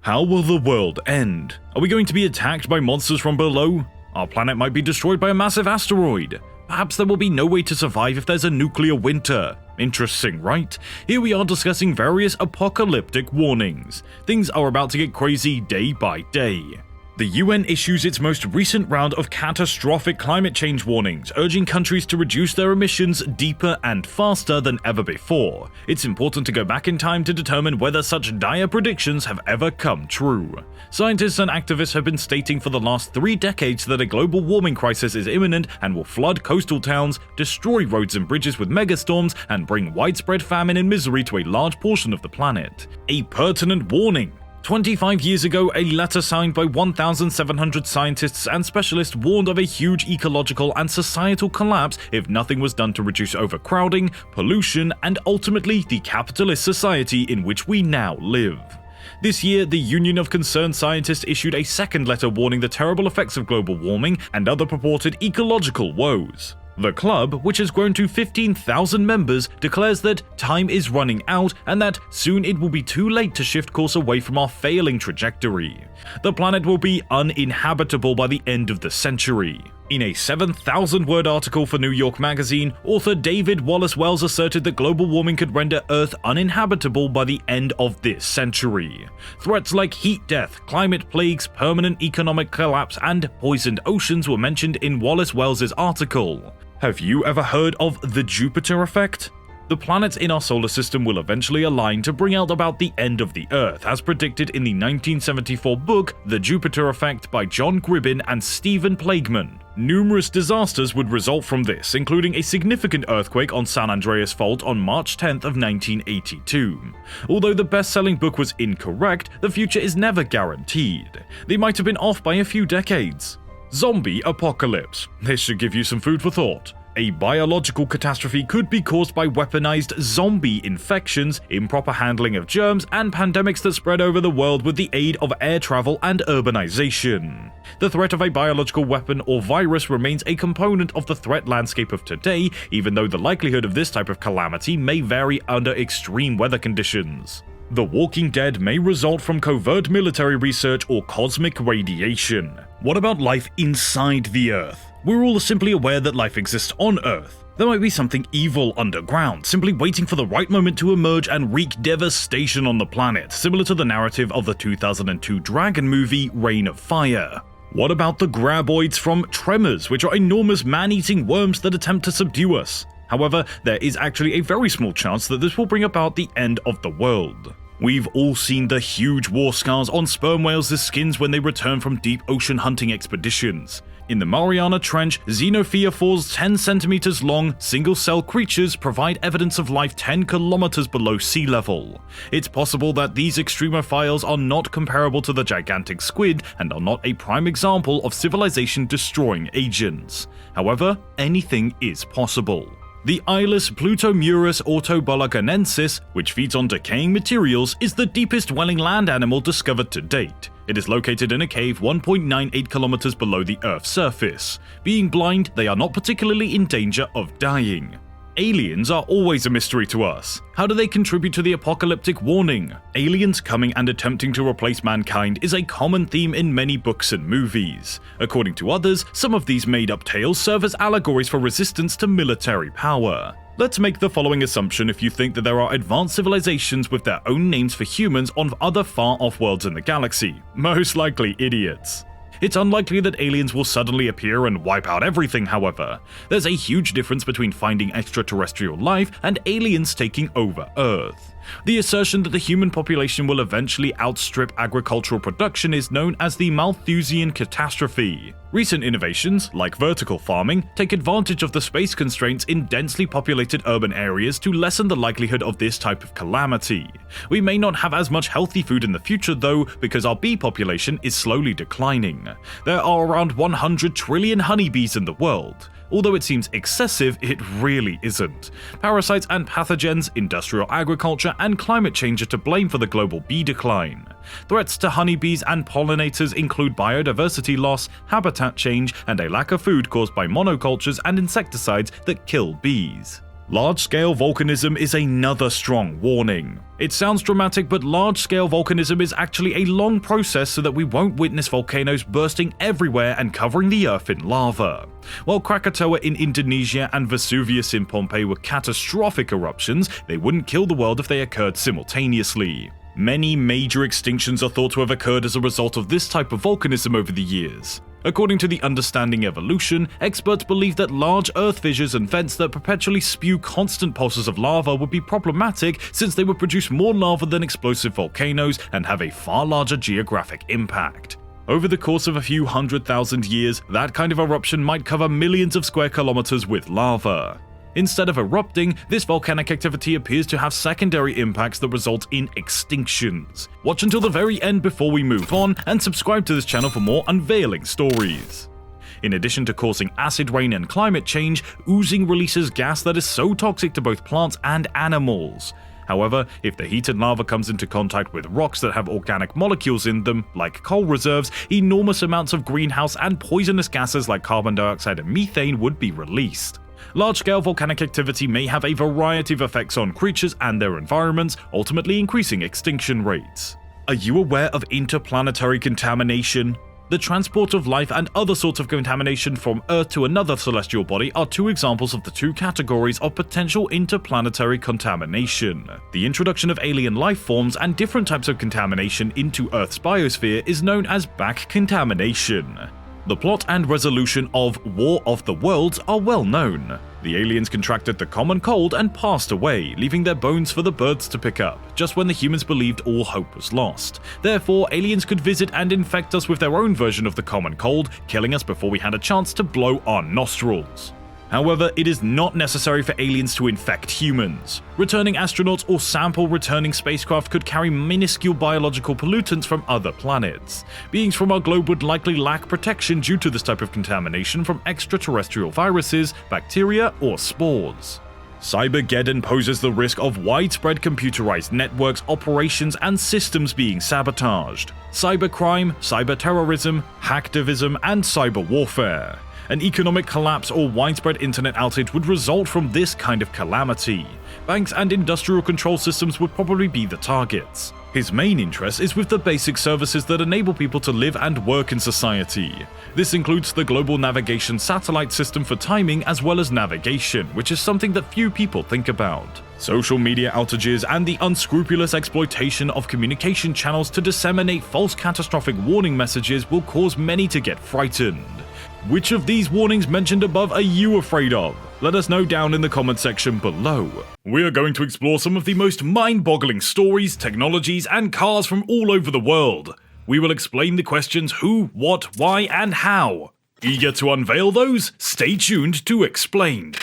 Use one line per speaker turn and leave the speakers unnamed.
How will the world end? Are we going to be attacked by monsters from below? Our planet might be destroyed by a massive asteroid. Perhaps there will be no way to survive if there's a nuclear winter. Interesting, right? Here we are discussing various apocalyptic warnings. Things are about to get crazy day by day. The UN issues its most recent round of catastrophic climate change warnings, urging countries to reduce their emissions deeper and faster than ever before. It's important to go back in time to determine whether such dire predictions have ever come true. Scientists and activists have been stating for the last 3 decades that a global warming crisis is imminent and will flood coastal towns, destroy roads and bridges with megastorms, and bring widespread famine and misery to a large portion of the planet. A pertinent warning. 25 years ago, a letter signed by 1,700 scientists and specialists warned of a huge ecological and societal collapse if nothing was done to reduce overcrowding, pollution, and ultimately the capitalist society in which we now live. This year, the Union of Concerned Scientists issued a second letter warning the terrible effects of global warming and other purported ecological woes. The club, which has grown to 15,000 members, declares that time is running out and that soon it will be too late to shift course away from our failing trajectory. The planet will be uninhabitable by the end of the century. In a 7,000-word article for New York Magazine, author David Wallace Wells asserted that global warming could render Earth uninhabitable by the end of this century. Threats like heat death, climate plagues, permanent economic collapse, and poisoned oceans were mentioned in Wallace Wells's article. Have you ever heard of the Jupiter effect? The planets in our solar system will eventually align to bring out about the end of the Earth, as predicted in the 1974 book The Jupiter Effect by John Gribbin and Stephen Plageman. Numerous disasters would result from this, including a significant earthquake on San Andreas Fault on March 10th of 1982. Although the best-selling book was incorrect, the future is never guaranteed. They might have been off by a few decades. Zombie apocalypse. This should give you some food for thought. A biological catastrophe could be caused by weaponized zombie infections, improper handling of germs, and pandemics that spread over the world with the aid of air travel and urbanization. The threat of a biological weapon or virus remains a component of the threat landscape of today, even though the likelihood of this type of calamity may vary under extreme weather conditions. The Walking Dead may result from covert military research or cosmic radiation. What about life inside the Earth? We're all simply aware that life exists on Earth. There might be something evil underground, simply waiting for the right moment to emerge and wreak devastation on the planet, similar to the narrative of the 2002 Dragon movie Reign of Fire. What about the graboids from Tremors, which are enormous man-eating worms that attempt to subdue us? However, there is actually a very small chance that this will bring about the end of the world. We've all seen the huge war scars on sperm whales' skins when they return from deep ocean hunting expeditions. In the Mariana Trench, xenophyophores 10 centimeters long, single-cell creatures provide evidence of life 10 kilometers below sea level. It's possible that these extremophiles are not comparable to the gigantic squid and are not a prime example of civilization-destroying agents. However, anything is possible. The eyeless Plutomurus autobolaganensis, which feeds on decaying materials, is the deepest dwelling land animal discovered to date. It is located in a cave 1.98 kilometers below the Earth's surface. Being blind, they are not particularly in danger of dying. Aliens are always a mystery to us. How do they contribute to the apocalyptic warning? Aliens coming and attempting to replace mankind is a common theme in many books and movies. According to others, some of these made-up tales serve as allegories for resistance to military power. Let's make the following assumption if you think that there are advanced civilizations with their own names for humans on other far-off worlds in the galaxy. Most likely idiots. It's unlikely that aliens will suddenly appear and wipe out everything, however. There's a huge difference between finding extraterrestrial life and aliens taking over Earth. The assertion that the human population will eventually outstrip agricultural production is known as the Malthusian catastrophe. Recent innovations, like vertical farming, take advantage of the space constraints in densely populated urban areas to lessen the likelihood of this type of calamity. We may not have as much healthy food in the future though, because our bee population is slowly declining. There are around 100 trillion honeybees in the world. Although it seems excessive, it really isn't. Parasites and pathogens, industrial agriculture, and climate change are to blame for the global bee decline. Threats to honeybees and pollinators include biodiversity loss, habitat change, and a lack of food caused by monocultures and insecticides that kill bees. Large-scale volcanism is another strong warning. It sounds dramatic, but large-scale volcanism is actually a long process so that we won't witness volcanoes bursting everywhere and covering the earth in lava. While Krakatoa in Indonesia and Vesuvius in Pompeii were catastrophic eruptions, they wouldn't kill the world if they occurred simultaneously. Many major extinctions are thought to have occurred as a result of this type of volcanism over the years. According to the Understanding Evolution, experts believe that large earth fissures and vents that perpetually spew constant pulses of lava would be problematic since they would produce more lava than explosive volcanoes and have a far larger geographic impact. Over the course of a few 100,000 years, that kind of eruption might cover millions of square kilometers with lava. Instead of erupting, this volcanic activity appears to have secondary impacts that result in extinctions. Watch until the very end before we move on, and subscribe to this channel for more unveiling stories. In addition to causing acid rain and climate change, oozing releases gas that is so toxic to both plants and animals. However, if the heated lava comes into contact with rocks that have organic molecules in them, like coal reserves, enormous amounts of greenhouse and poisonous gases like carbon dioxide and methane would be released. Large-scale volcanic activity may have a variety of effects on creatures and their environments, ultimately increasing extinction rates. Are you aware of interplanetary contamination? The transport of life and other sorts of contamination from Earth to another celestial body are two examples of the two categories of potential interplanetary contamination. The introduction of alien life forms and different types of contamination into Earth's biosphere is known as back contamination. The plot and resolution of War of the Worlds are well known. The aliens contracted the common cold and passed away, leaving their bones for the birds to pick up, just when the humans believed all hope was lost. Therefore, aliens could visit and infect us with their own version of the common cold, killing us before we had a chance to blow our nostrils. However, it is not necessary for aliens to infect humans. Returning astronauts or sample returning spacecraft could carry minuscule biological pollutants from other planets. Beings from our globe would likely lack protection due to this type of contamination from extraterrestrial viruses, bacteria, or spores. Cybergeddon poses the risk of widespread computerized networks, operations, and systems being sabotaged. Cybercrime, cyberterrorism, hacktivism, and cyber warfare. An economic collapse or widespread internet outage would result from this kind of calamity. Banks and industrial control systems would probably be the targets. His main interest is with the basic services that enable people to live and work in society. This includes the global navigation satellite system for timing as well as navigation, which is something that few people think about. Social media outages and the unscrupulous exploitation of communication channels to disseminate false catastrophic warning messages will cause many to get frightened. Which of these warnings mentioned above are you afraid of? Let us know down in the comment section below. We are going to explore some of the most mind-boggling stories, technologies, and cars from all over the world. We will explain the questions who, what, why, and how. Eager to unveil those? Stay tuned to Explained.